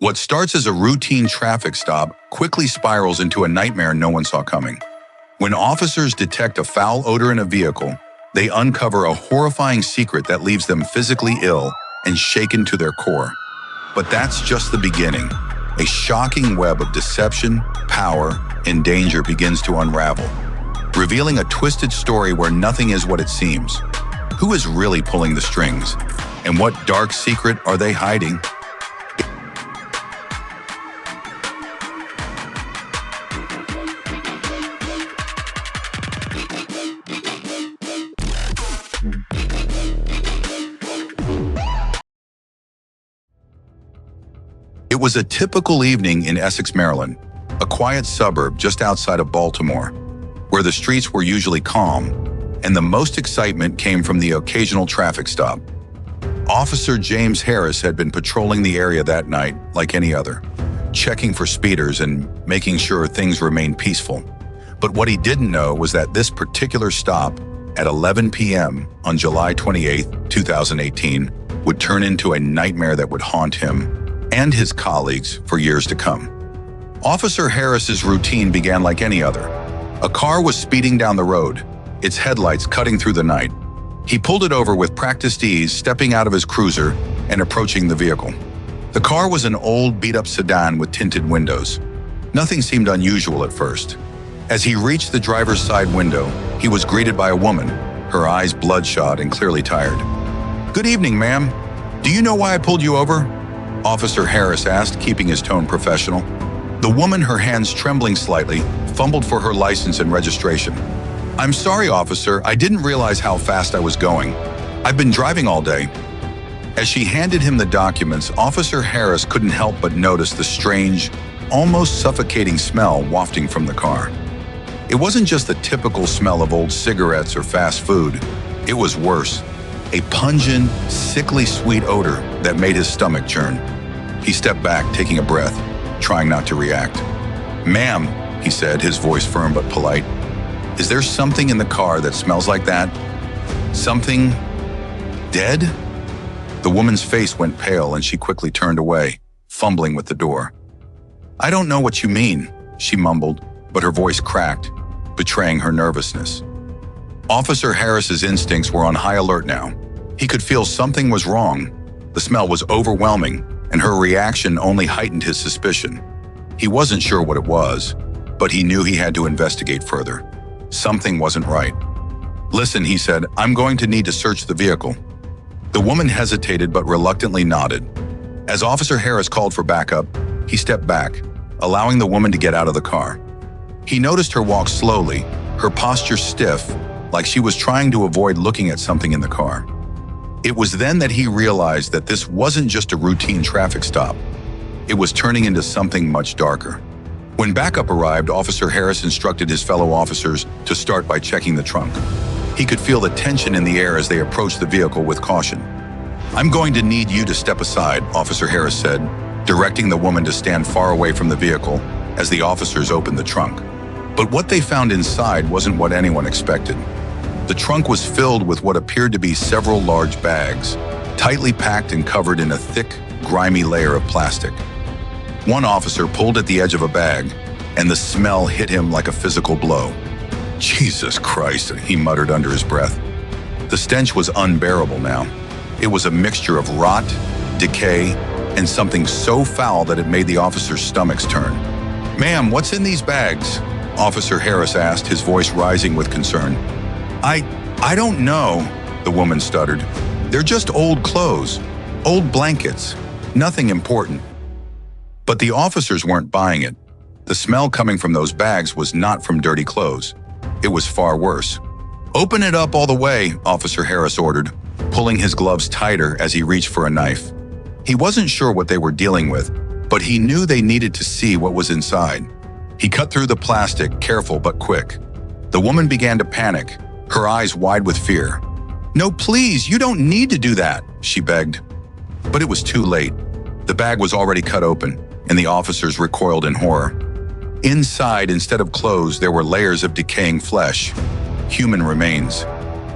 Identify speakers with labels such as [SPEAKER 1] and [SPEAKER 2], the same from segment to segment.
[SPEAKER 1] What starts as a routine traffic stop quickly spirals into a nightmare no one saw coming. When officers detect a foul odor in a vehicle, they uncover a horrifying secret that leaves them physically ill and shaken to their core. But that's just the beginning. A shocking web of deception, power, and danger begins to unravel, revealing a twisted story where nothing is what it seems. Who is really pulling the strings? And what dark secret are they hiding? It was a typical evening in Essex, Maryland, a quiet suburb just outside of Baltimore, where the streets were usually calm, and the most excitement came from the occasional traffic stop. Officer James Harris had been patrolling the area that night like any other, checking for speeders and making sure things remained peaceful. But what he didn't know was that this particular stop at 11 p.m. on July 28, 2018, would turn into a nightmare that would haunt him and his colleagues for years to come. Officer Harris's routine began like any other. A car was speeding down the road, its headlights cutting through the night. He pulled it over with practiced ease, stepping out of his cruiser and approaching the vehicle. The car was an old, beat-up sedan with tinted windows. Nothing seemed unusual at first. As he reached the driver's side window, he was greeted by a woman, her eyes bloodshot and clearly tired. "Good evening, ma'am. Do you know why I pulled you over?" Officer Harris asked, keeping his tone professional. The woman, her hands trembling slightly, fumbled for her license and registration. "I'm sorry, officer. I didn't realize how fast I was going. I've been driving all day." As she handed him the documents, Officer Harris couldn't help but notice the strange, almost suffocating smell wafting from the car. It wasn't just the typical smell of old cigarettes or fast food. It was worse. A pungent, sickly sweet odor that made his stomach churn. He stepped back, taking a breath, trying not to react. "Ma'am," he said, his voice firm but polite, "is there something in the car that smells like that? Something dead?" The woman's face went pale and she quickly turned away, fumbling with the door. "I don't know what you mean," she mumbled, but her voice cracked, betraying her nervousness. Officer Harris's instincts were on high alert now. He could feel something was wrong. The smell was overwhelming, and her reaction only heightened his suspicion. He wasn't sure what it was, but he knew he had to investigate further. Something wasn't right. "Listen," he said, "I'm going to need to search the vehicle." The woman hesitated but reluctantly nodded. As Officer Harris called for backup, he stepped back, allowing the woman to get out of the car. He noticed her walk slowly, her posture stiff, like she was trying to avoid looking at something in the car. It was then that he realized that this wasn't just a routine traffic stop. It was turning into something much darker. When backup arrived, Officer Harris instructed his fellow officers to start by checking the trunk. He could feel the tension in the air as they approached the vehicle with caution. "I'm going to need you to step aside," Officer Harris said, directing the woman to stand far away from the vehicle as the officers opened the trunk. But what they found inside wasn't what anyone expected. The trunk was filled with what appeared to be several large bags, tightly packed and covered in a thick, grimy layer of plastic. One officer pulled at the edge of a bag, and the smell hit him like a physical blow. "Jesus Christ," he muttered under his breath. The stench was unbearable now. It was a mixture of rot, decay, and something so foul that it made the officers' stomachs turn. "Ma'am, what's in these bags?" Officer Harris asked, his voice rising with concern. I don't know," the woman stuttered. "They're just old clothes, old blankets, nothing important." But the officers weren't buying it. The smell coming from those bags was not from dirty clothes. It was far worse. "Open it up all the way," Officer Harris ordered, pulling his gloves tighter as he reached for a knife. He wasn't sure what they were dealing with, but he knew they needed to see what was inside. He cut through the plastic, careful but quick. The woman began to panic, her eyes wide with fear. "No, please, you don't need to do that," she begged. But it was too late. The bag was already cut open, and the officers recoiled in horror. Inside, instead of clothes, there were layers of decaying flesh, human remains.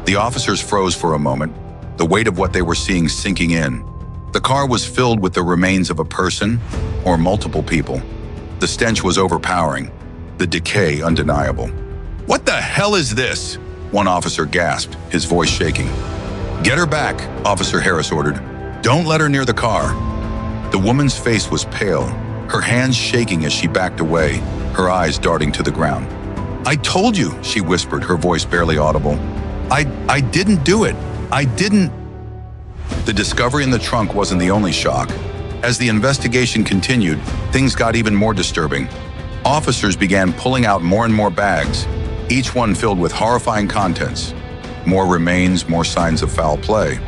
[SPEAKER 1] The officers froze for a moment, the weight of what they were seeing sinking in. The car was filled with the remains of a person or multiple people. The stench was overpowering, the decay undeniable. "What the hell is this?" one officer gasped, his voice shaking. "Get her back," Officer Harris ordered. "Don't let her near the car." The woman's face was pale, her hands shaking as she backed away, her eyes darting to the ground. "I told you," she whispered, her voice barely audible. I didn't do it. I didn't." The discovery in the trunk wasn't the only shock. As the investigation continued, things got even more disturbing. Officers began pulling out more and more bags, each one filled with horrifying contents. More remains, more signs of foul play.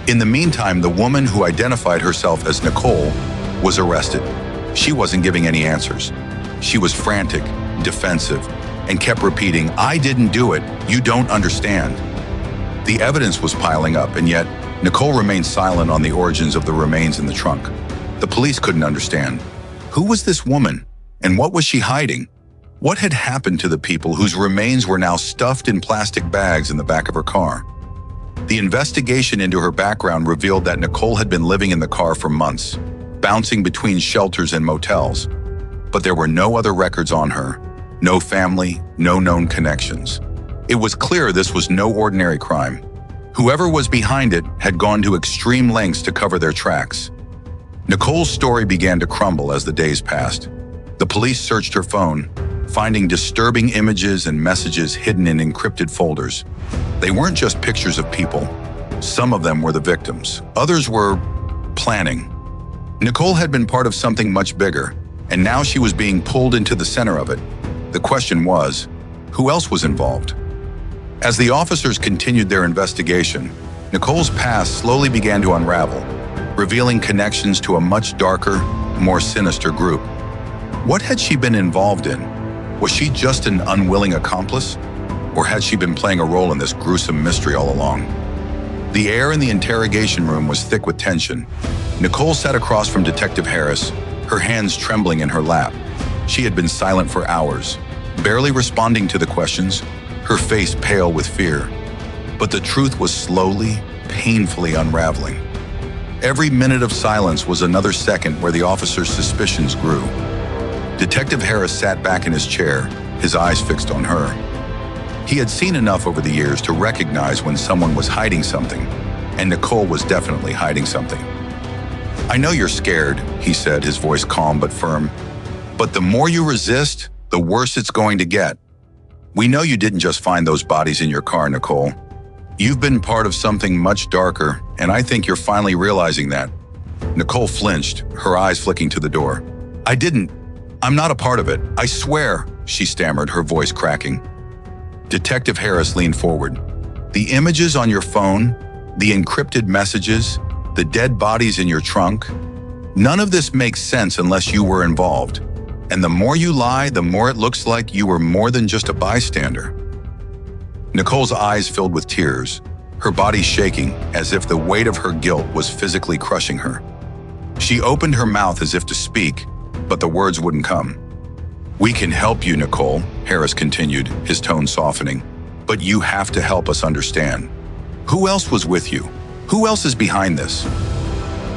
[SPEAKER 1] In the meantime, the woman who identified herself as Nicole was arrested. She wasn't giving any answers. She was frantic, defensive, and kept repeating, "I didn't do it. You don't understand." The evidence was piling up, and yet Nicole remained silent on the origins of the remains in the trunk. The police couldn't understand. Who was this woman, and what was she hiding? What had happened to the people whose remains were now stuffed in plastic bags in the back of her car? The investigation into her background revealed that Nicole had been living in the car for months, bouncing between shelters and motels. But there were no other records on her, no family, no known connections. It was clear this was no ordinary crime. Whoever was behind it had gone to extreme lengths to cover their tracks. Nicole's story began to crumble as the days passed. The police searched her phone, finding disturbing images and messages hidden in encrypted folders. They weren't just pictures of people. Some of them were the victims. Others were planning. Nicole had been part of something much bigger, and now she was being pulled into the center of it. The question was, who else was involved? As the officers continued their investigation, Nicole's past slowly began to unravel, revealing connections to a much darker, more sinister group. What had she been involved in? Was she just an unwilling accomplice? Or had she been playing a role in this gruesome mystery all along? The air in the interrogation room was thick with tension. Nicole sat across from Detective Harris, her hands trembling in her lap. She had been silent for hours, barely responding to the questions, her face pale with fear. But the truth was slowly, painfully unraveling. Every minute of silence was another second where the officer's suspicions grew. Detective Harris sat back in his chair, his eyes fixed on her. He had seen enough over the years to recognize when someone was hiding something, and Nicole was definitely hiding something. "I know you're scared," he said, his voice calm but firm. "But the more you resist, the worse it's going to get. We know you didn't just find those bodies in your car, Nicole. You've been part of something much darker, and I think you're finally realizing that." Nicole flinched, her eyes flicking to the door. I'm not a part of it. I swear," she stammered, her voice cracking. Detective Harris leaned forward. "The images on your phone, the encrypted messages, the dead bodies in your trunk, none of this makes sense unless you were involved. And the more you lie, the more it looks like you were more than just a bystander." Nicole's eyes filled with tears, her body shaking as if the weight of her guilt was physically crushing her. She opened her mouth as if to speak, but the words wouldn't come. "We can help you, Nicole," Harris continued, his tone softening. "But you have to help us understand. Who else was with you? Who else is behind this?"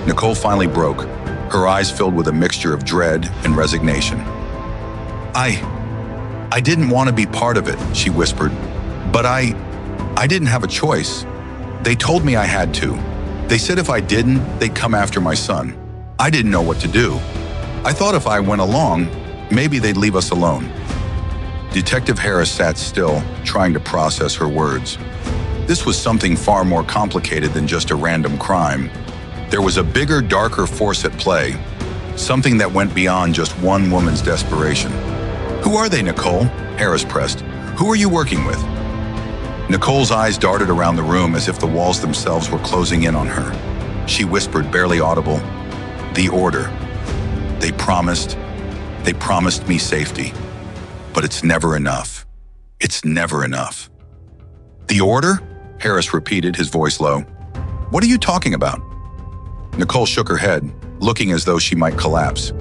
[SPEAKER 1] Nicole finally broke, her eyes filled with a mixture of dread and resignation. I didn't want to be part of it," she whispered. "But I didn't have a choice. They told me I had to. They said if I didn't, they'd come after my son. I didn't know what to do. I thought if I went along, maybe they'd leave us alone." Detective Harris sat still, trying to process her words. This was something far more complicated than just a random crime. There was a bigger, darker force at play, something that went beyond just one woman's desperation. "Who are they, Nicole?" Harris pressed. "Who are you working with?" Nicole's eyes darted around the room as if the walls themselves were closing in on her. She whispered, barely audible, "The Order. They promised me safety. But it's never enough. It's never enough." "The Order?" Harris repeated, his voice low. "What are you talking about?" Nicole shook her head, looking as though she might collapse.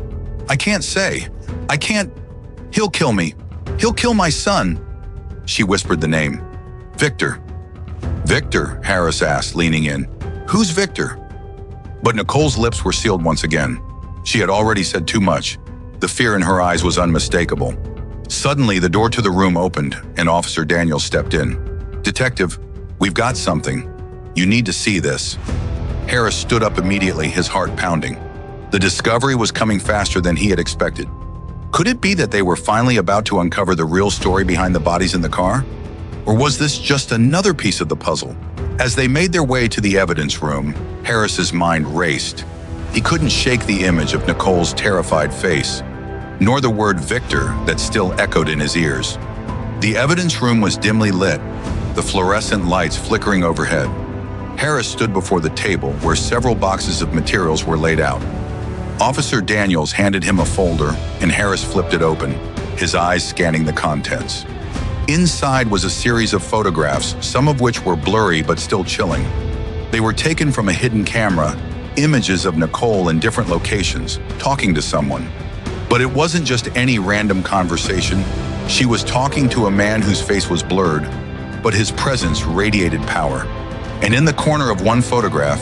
[SPEAKER 1] "I can't say. I can't. He'll kill me. He'll kill my son." She whispered the name. "Victor." "Victor?" Harris asked, leaning in. "Who's Victor?" But Nicole's lips were sealed once again. She had already said too much. The fear in her eyes was unmistakable. Suddenly, the door to the room opened, and Officer Daniels stepped in. "Detective, we've got something. You need to see this." Harris stood up immediately, his heart pounding. The discovery was coming faster than he had expected. Could it be that they were finally about to uncover the real story behind the bodies in the car? Or was this just another piece of the puzzle? As they made their way to the evidence room, Harris's mind raced. He couldn't shake the image of Nicole's terrified face, nor the word Victor that still echoed in his ears. The evidence room was dimly lit, the fluorescent lights flickering overhead. Harris stood before the table where several boxes of materials were laid out. Officer Daniels handed him a folder, and Harris flipped it open, his eyes scanning the contents. Inside was a series of photographs, some of which were blurry but still chilling. They were taken from a hidden camera, images of Nicole in different locations, talking to someone. But it wasn't just any random conversation. She was talking to a man whose face was blurred, but his presence radiated power. And in the corner of one photograph,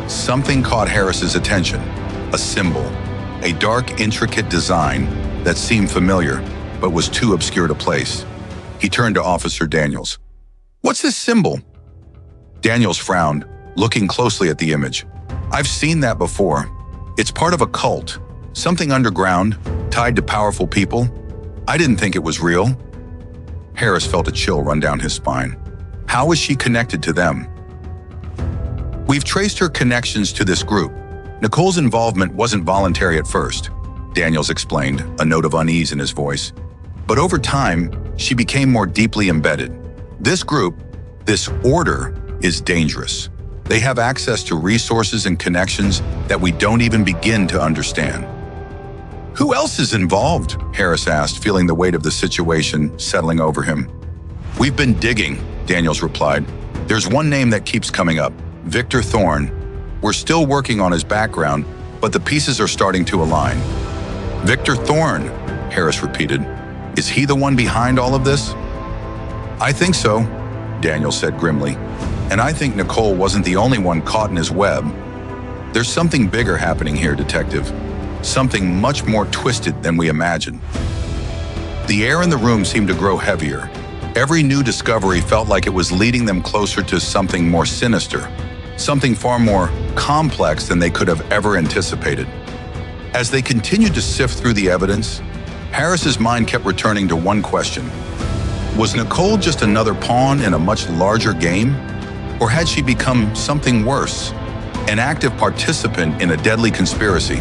[SPEAKER 1] something caught Harris's attention. A symbol, a dark, intricate design that seemed familiar, but was too obscure to place. He turned to Officer Daniels. "What's this symbol?" Daniels frowned, looking closely at the image. "I've seen that before. It's part of a cult, something underground, tied to powerful people. I didn't think it was real." Harris felt a chill run down his spine. How was she connected to them? "We've traced her connections to this group. Nicole's involvement wasn't voluntary at first," Daniels explained, a note of unease in his voice. "But over time, she became more deeply embedded. This group, this order, is dangerous. They have access to resources and connections that we don't even begin to understand." "Who else is involved?" Harris asked, feeling the weight of the situation settling over him. "We've been digging," Daniels replied. "There's one name that keeps coming up, Victor Thorne. We're still working on his background, but the pieces are starting to align." "Victor Thorne," Harris repeated. "Is he the one behind all of this?" "I think so," Daniel said grimly. "And I think Nicole wasn't the only one caught in his web. There's something bigger happening here, Detective. Something much more twisted than we imagined." The air in the room seemed to grow heavier. Every new discovery felt like it was leading them closer to something more sinister, something far more complex than they could have ever anticipated. As they continued to sift through the evidence, Harris's mind kept returning to one question. Was Nicole just another pawn in a much larger game? Or had she become something worse, an active participant in a deadly conspiracy?